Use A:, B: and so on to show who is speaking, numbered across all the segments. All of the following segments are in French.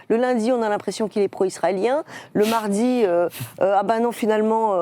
A: Le lundi, on a l'impression qu'il est pro-israélien. Le mardi, ah ben non, finalement,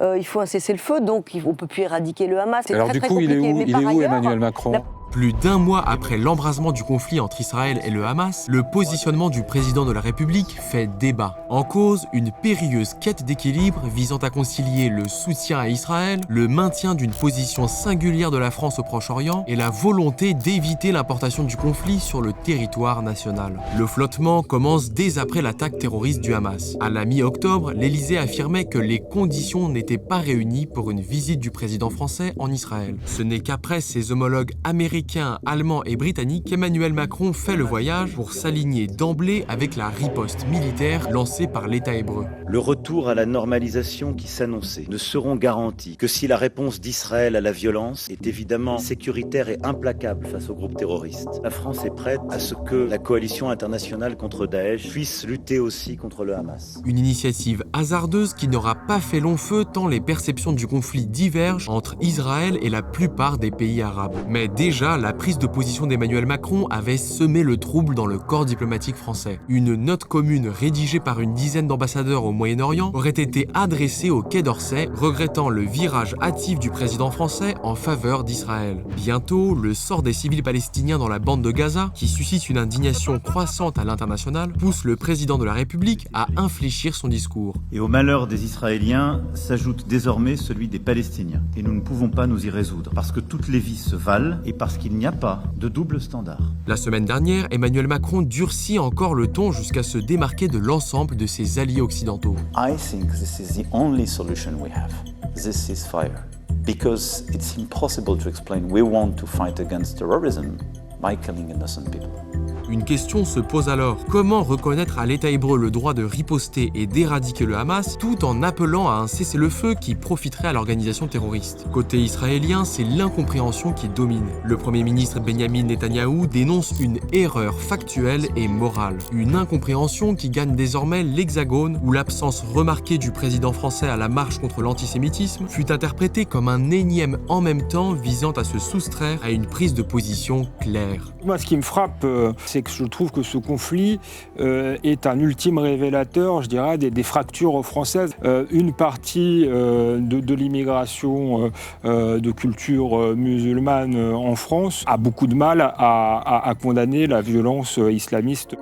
A: il faut un cessez-le-feu, donc on ne peut plus éradiquer le Hamas. C'est
B: Alors
A: très,
B: du
A: très
B: coup, il
A: compliqué.
B: est où, il est où Emmanuel Macron?
C: Plus d'un mois après l'embrasement du conflit entre Israël et le Hamas, le positionnement du président de la République fait débat. En cause, une périlleuse quête d'équilibre visant à concilier le soutien à Israël, le maintien d'une position singulière de la France au Proche-Orient et la volonté d'éviter l'importation du conflit sur le territoire national. Le flottement commence dès après l'attaque terroriste du Hamas. À la mi-octobre, l'Élysée affirmait que les conditions n'étaient pas réunies pour une visite du président français en Israël. Ce n'est qu'après ses homologues américains, allemands et britanniques qu'Emmanuel Macron fait le voyage pour s'aligner d'emblée avec la riposte militaire lancée par l'État hébreu.
D: Le retour à la normalisation qui s'annonçait ne seront garantis que si la réponse d'Israël à la violence est évidemment sécuritaire et implacable face aux groupes terroristes. La France est prête à ce que la coalition internationale contre Daesh puisse lutter aussi contre le Hamas.
C: Une initiative hasardeuse qui n'aura pas fait long feu tant les perceptions du conflit divergent entre Israël et la plupart des pays arabes. Mais déjà, la prise de position d'Emmanuel Macron avait semé le trouble dans le corps diplomatique français. Une note commune rédigée par une dizaine d'ambassadeurs au Moyen-Orient aurait été adressée au Quai d'Orsay, regrettant le virage hâtif du président français en faveur d'Israël. Bientôt, le sort des civils palestiniens dans la bande de Gaza, qui suscite une indignation croissante à l'international, pousse le président de la République à infléchir son discours.
E: Et au malheur des Israéliens s'ajoute désormais celui des Palestiniens. Et nous ne pouvons pas nous y résoudre, parce que toutes les vies se valent et parce qu'il n'y a pas de double standard.
C: La semaine dernière, Emmanuel Macron durcit encore le ton jusqu'à se démarquer de l'ensemble de ses alliés occidentaux.
F: I think this is the only solution we have, this ceasefire. Because it's impossible to explain we want to fight against terrorism by killing innocent people.
C: Une question se pose alors. Comment reconnaître à l'État hébreu le droit de riposter et d'éradiquer le Hamas tout en appelant à un cessez-le-feu qui profiterait à l'organisation terroriste? Côté israélien, c'est l'incompréhension qui domine. Le Premier ministre Benyamin Netanyahou dénonce une erreur factuelle et morale. Une incompréhension qui gagne désormais l'Hexagone où l'absence remarquée du président français à la marche contre l'antisémitisme fut interprétée comme un énième en même temps visant à se soustraire à une prise de position claire.
B: Moi, ce qui me frappe, c'est que je trouve que ce conflit est un ultime révélateur, je dirais, des fractures françaises. Une partie de l'immigration de culture musulmane en France a beaucoup de mal à condamner la violence islamiste.